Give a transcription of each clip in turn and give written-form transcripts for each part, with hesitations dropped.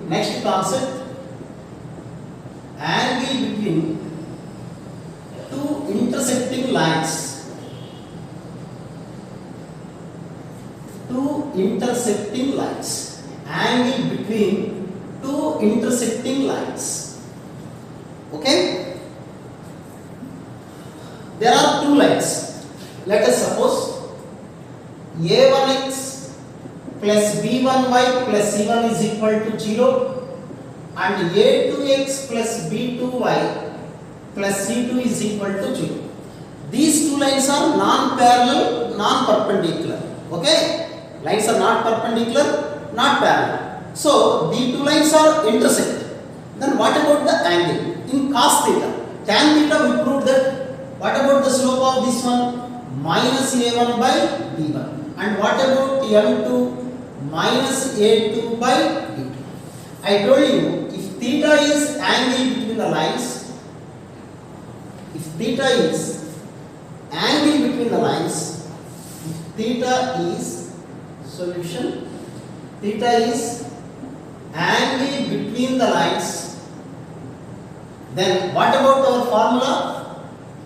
next concept, angle between two intersecting lines. Two intersecting lines. Angle between two intersecting lines. Okay? There are two lines. Let us suppose a1x plus b1y plus c1 is equal to 0 and a2x plus b2y plus c2 is equal to 0. These two lines are non-parallel, non-perpendicular. Okay? Lines are not perpendicular, not parallel. So, these two lines are intersect. Then what about the angle? In cos theta, tan theta we proved that. What about the slope of this one? Minus a1 by b1. And what about m2? Minus a2 by b2. I told you, if theta is angle between the lines, if theta is angle between the lines, if theta is solution, theta is angle between the lines, then what about our formula?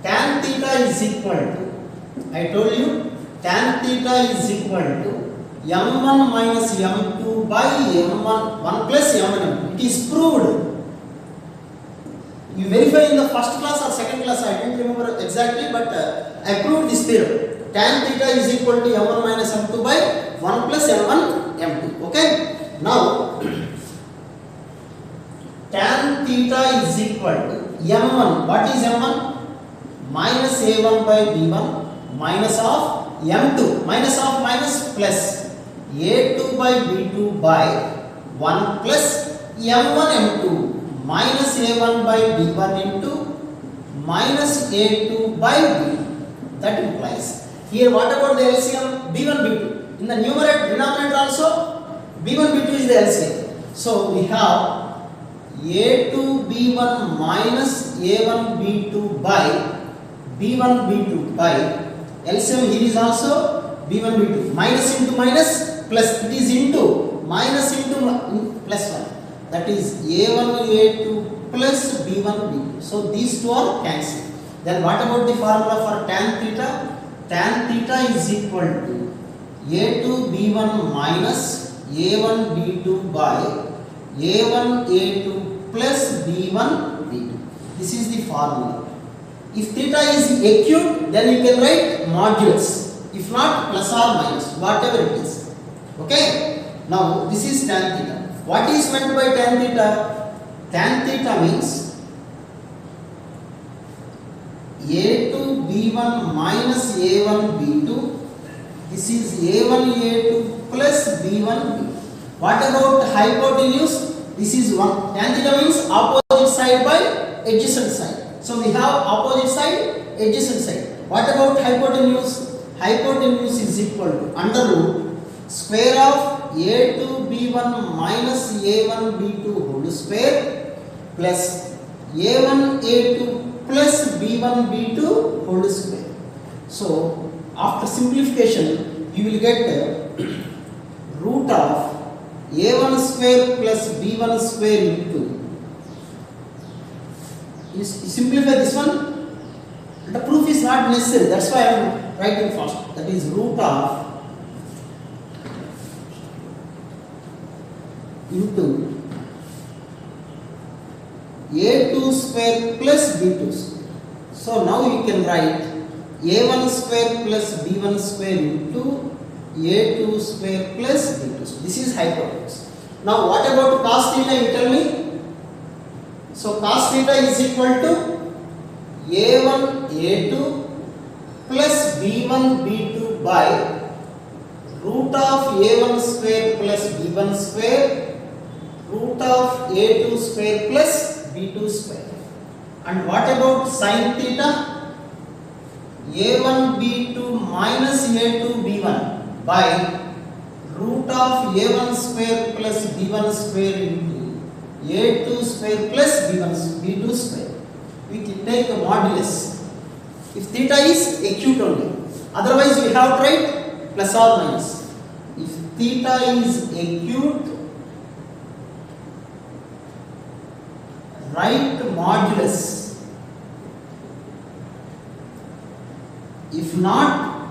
Tan theta is equal to, I told you, tan theta is equal to m1 minus m2 by m1 1 plus m1. It is proved. You verify in the first class or second class, I don't remember exactly, but I proved this theorem. Tan theta is equal to m1 minus m2 by 1 plus m1 m2. Okay? Now, tan theta is equal to m1. What is m1? Minus a1 by b1 minus of m2. Minus of minus plus a2 by b2 by 1 plus m1 m2 minus a1 by b1 into minus a2 by b2. That implies here what about the LCM? b1 b2. In the numerator denominator also b1 b2 is the LCM. So we have a2 b1 minus a1 b2 by b1 b2 by LCM here is also b1 b2. Minus into minus plus, it is into minus into plus 1. That is a1 a2 plus b1 b2. So these two are cancelled. Then what about the formula for tan theta? Tan theta is equal to a2 b1 minus a1 b2 by a1 a2 plus b1 b2. This is the formula. If theta is acute, then you can write modulus. If not, plus or minus, whatever it is. Okay? Now, this is tan theta. What is meant by tan theta? Tan theta means a2 b1 minus a1 b2. This is a1 a2 plus b1 b2. What about hypotenuse? This is 1. Tan theta means opposite side by adjacent side. So we have opposite side, adjacent side. What about hypotenuse? Hypotenuse is equal to under root square of a2 b1 minus a1 b2 whole square plus a1 a2 plus b1 b2 whole square. So after simplification, you will get root of a1 square plus b1 square into. You simplify this one, the proof is not necessary, that's why I am writing first. That is root of into a2 square plus b2 square. So now you can write a1 square plus b1 square into a2 square plus b2 square. This is hypotenuse. Now what about cos theta, you tell me? So cos theta is equal to a1 a2 plus b1 b2 by root of a1 square plus b1 square root of a2 square plus b2 square. And what about sin theta? a1 b2 minus a2 b1 by root of a1 square plus b1 square into a2 square plus b2 square. We can take a modulus if theta is acute only. Otherwise we have to write plus or minus. If theta is acute, write modulus. If not,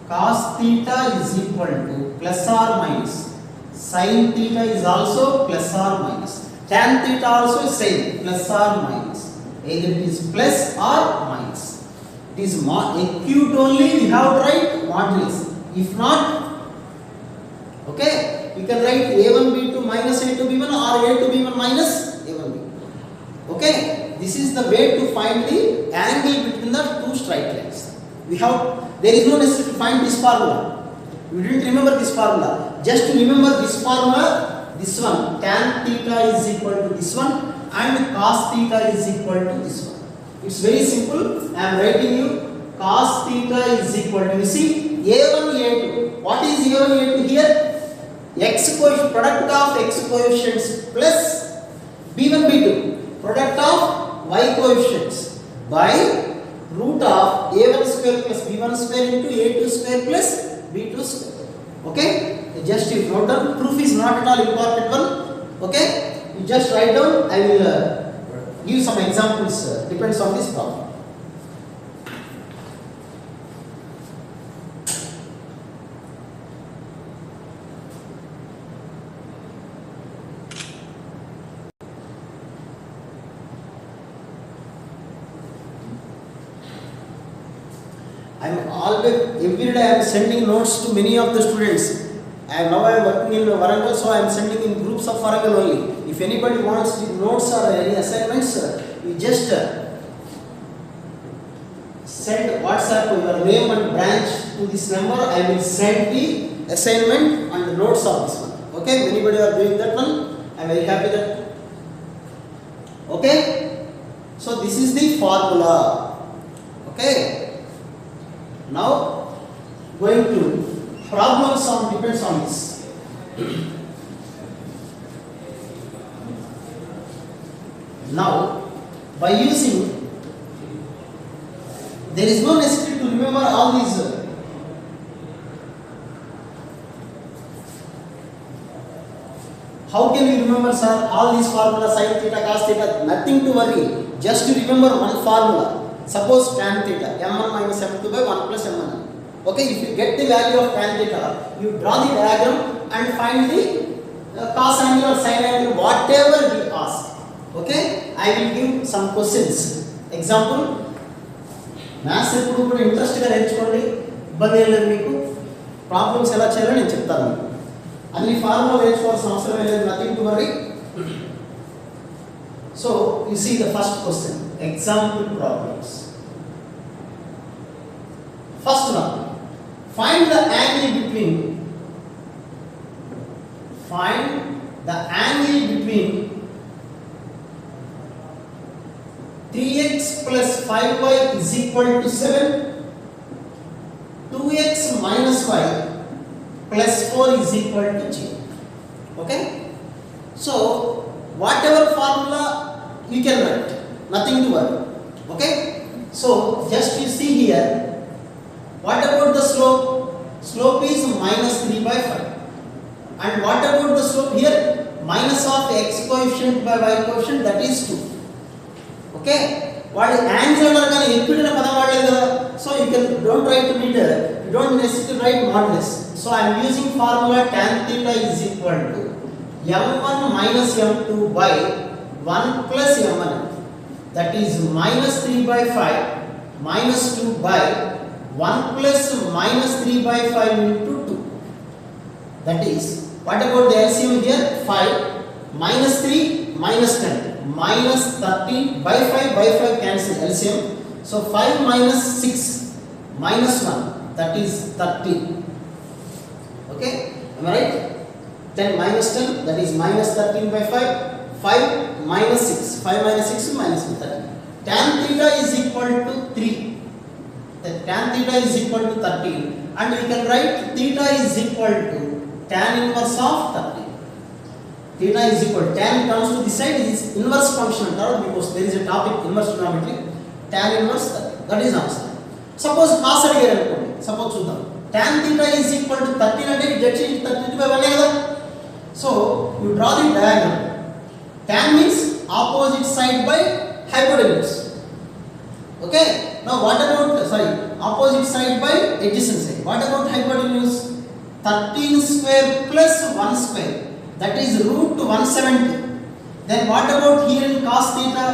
cos theta is equal to plus or minus, sin theta is also plus or minus, tan theta also is same, plus or minus, either it is plus or minus. It is acute only, we have to write modulus. If not, okay, we can write a1b2 minus a2b1 or a2b1 minus a1b2. Okay, this is the way to find the angle between the two straight lines. There is no necessity to find this formula. You didn't remember this formula. Just remember this formula, this one, tan theta is equal to this one and cos theta is equal to this one. It's very simple. I am writing you cos theta is equal to, you see, a1 a2. What is a1 a2 here? X coefficient, product of x coefficients plus b1 b2, product of y coefficients by root of a1 square plus b1 square into a2 square plus b2 square. Okay, just you note down. Proof is not at all important one. Okay, you just write down. I will give some examples. Depends on this problem. I am always, every day I am sending notes to many of the students. I am working in Warangal, so I am sending in groups of Warangal only. If anybody wants the notes or any assignments, you just send WhatsApp your name and branch to this number. I will send the assignment and the notes of this one. Okay, anybody are doing that one? I am very happy that. Okay, so this is the formula. Okay. Now, going to problems on depends on this. Now, by using, there is no necessity to remember all these. How can you remember, sir, all these formulas, sin theta, cos theta? Nothing to worry. Just to remember one formula. Suppose tan theta, m1 minus m2 by 1 plus m1. Okay, if you get the value of tan theta, you draw the diagram and find the cos angle or sin angle, whatever we ask. Okay, I will give some questions. Example, maths epudu kuda interest ga nenchukondi, ibbandi em ledhu meeku, problems ela cheyalo nenu cheptanu. Anni formula nenchukovalsina avasaram em ledhu, nothing to worry. So, you see the first question, example problems. First one, find the angle between 3x plus 5y is equal to 7, 2x minus y plus 4 is equal to 0. Okay? So, whatever formula you can write, nothing to worry. Okay? So, just you see here, what about the slope? Slope is minus 3 by 5. And what about the slope here? Minus of x coefficient by y coefficient, that is 2. Okay? What is angle anagane equidna padam vaadaledu kada. So you don't write meter, you don't necessarily write modulus. So I am using formula tan theta is equal to m1 minus m2 by 1 plus m1. That is minus 3 by 5 minus 2 by 1 plus minus 3 by 5 into 2. That is, what about the LCM here? 5 minus 3 minus 10 minus 13 by 5 cancel LCM. So 5 minus 6 minus 1, that is 13. Okay, am I right? 10 minus 10, that is minus 13 by 5. 5 minus 6, 5 minus 6 minus 13. Tan theta is equal to 3. That tan theta is equal to 13, and we can write theta is equal to tan inverse of 13. Theta is equal, tan comes to this side, is inverse function because there is a topic inverse trigonometry. Tan inverse 13, that is answer. Suppose cos adigaru anukondi, suppose chudam, tan theta is equal to 13 ante it gets 13 by 1 kada. So you draw the diagram Tan means opposite side by hypotenuse. Okay. Now what about opposite side by adjacent side? What about hypotenuse? 13 square plus 1 square, that is root 170. Then what about here in cos theta?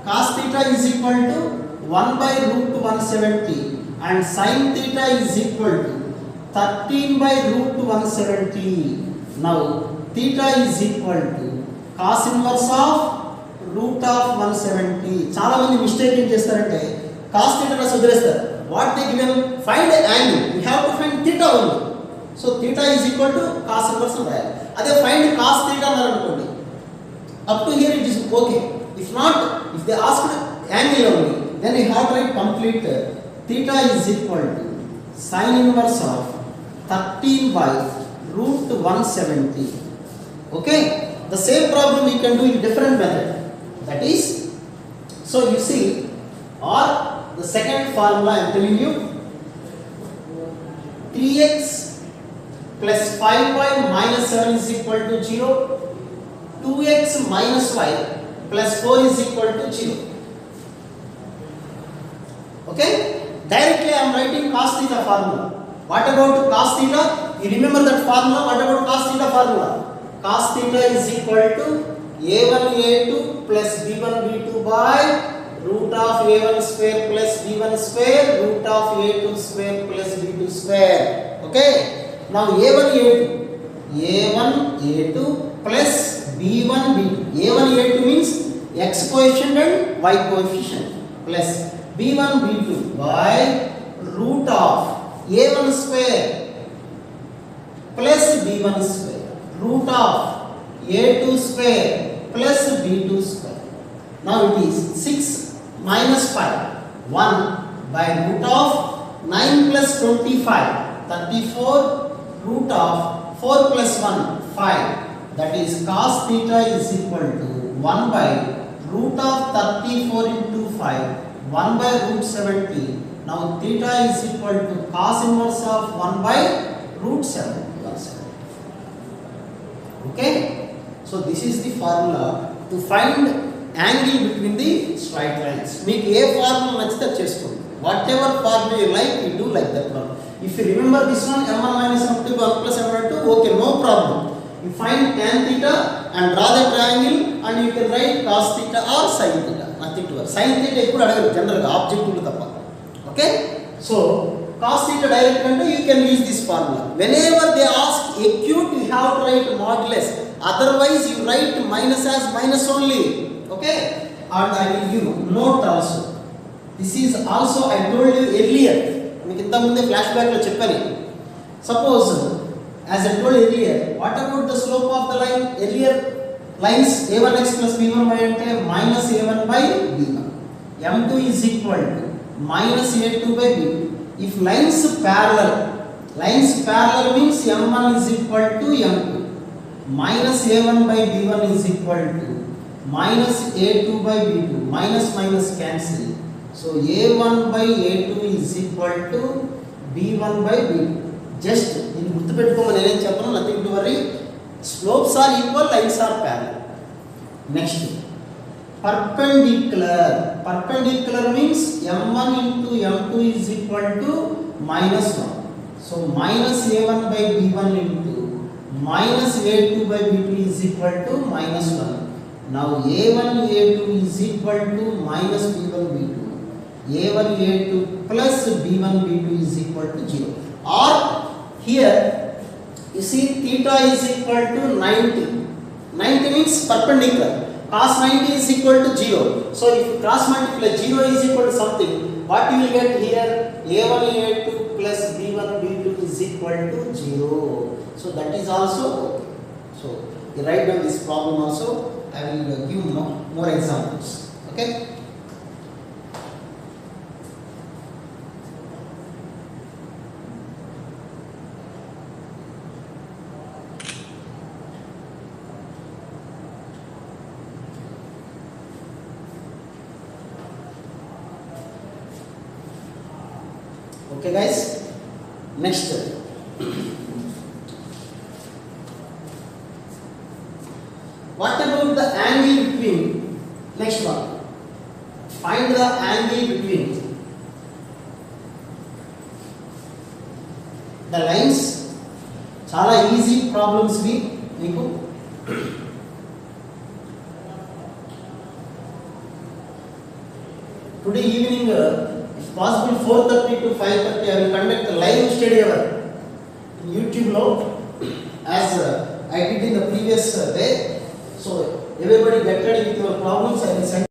Cos theta is equal to 1 by root 170 and sin theta is equal to 13 by root 170. Now theta is equal to cos inverse of root of 170. చాలా మంది mistake ఏం చేస్తారంటే cos theta ను వదిలేస్తారు. What they given? Find the angle. We have to find theta only. So theta is equal to cos inverse రాయాలి. అదే find cos theta అన్నారు అనుకోండి, up to here it is okay. If not, if they ask angle only, then we have to write complete theta is equal to sin inverse of 13 by root 170. Okay. The same problem we can do in different method. That is, so you see, or the second formula I am telling you, 3x plus 5y minus 7 is equal to 0, 2x minus y plus 4 is equal to 0. Okay? Directly I am writing cos theta formula. What about cos theta? You remember that formula? What about cos theta formula? Cos theta is equal to a1 a2 plus b1 b2 by root of a1 square plus b1 square root of a2 square plus b2 square. Okay. Now a1 a2 plus b1 b2. a1 a2 means x coefficient and y coefficient plus b1 b2 by root of a1 square plus b1 square root of a2 square plus b2 square. Now it is 6 minus 5, 1 by root of 9 plus 25, 34 root of 4 plus 1, 5. That is cos theta is equal to 1 by root of 34 into 5, 1 by root 70. Now theta is equal to cos inverse of 1 by root 70. Okay. So this is the formula to find angle between the straight lines. Make a formula nachita chestundi. Whatever formula you like, you do like that one. If you remember this one, m1 minus m2 1 plus m2, okay, no problem. You find tan theta and draw the triangle and you can write cos theta or sin theta. Nothing to worry. Sin theta eppudu adagaru general ga objective lu tappa. Okay. So cos theta direct ante you can use this formula. Whenever they ask acute, you have to write modulus. Otherwise you write minus as minus only. Okay. And I will give note also. This is also I told you earlier. మీకు ఇంత ముందే flash back లో చెప్పాను. Suppose as I told earlier, what about the slope of the line? Earlier lines a1x plus b1y అంటే minus a1 by b1. m2 is equal to minus a2 by b2. If lines parallel means m1 is equal to m2. Minus a1 by b1 is equal to minus a2 by b2. Minus minus cancel. So a1 by a2 is equal to b1 by b2. Just in గుర్తుపెట్టుకోమని నేనేం చెప్పను, nothing to worry. Slopes are equal, lines are parallel. Next, perpendicular means m1 into m2 is equal to minus 1. So minus a1 by b1 into minus a2 by b2 is equal to minus 1. Now a1 a2 is equal to minus b1 b2. a1 a2 plus b1 b2 is equal to 0. Or here you see theta is equal to 90. 90 means perpendicular. Cos 90 is equal to 0. So if you cross multiply 0 is equal to something, what you will get here? a1 a2 plus b1 b2 is equal to 0. So that is also okay. So you write down this problem also. I will give more examples. Okay. Okay guys, next, what about the angle between, next one, find the angle between the lines. చాలా easy problems వి మీకు. Today evening, if possible, 4:30 to 5:30, I will conduct a live study hour in YouTube now, as I did in the previous day. So everybody get ready with your problems. I will send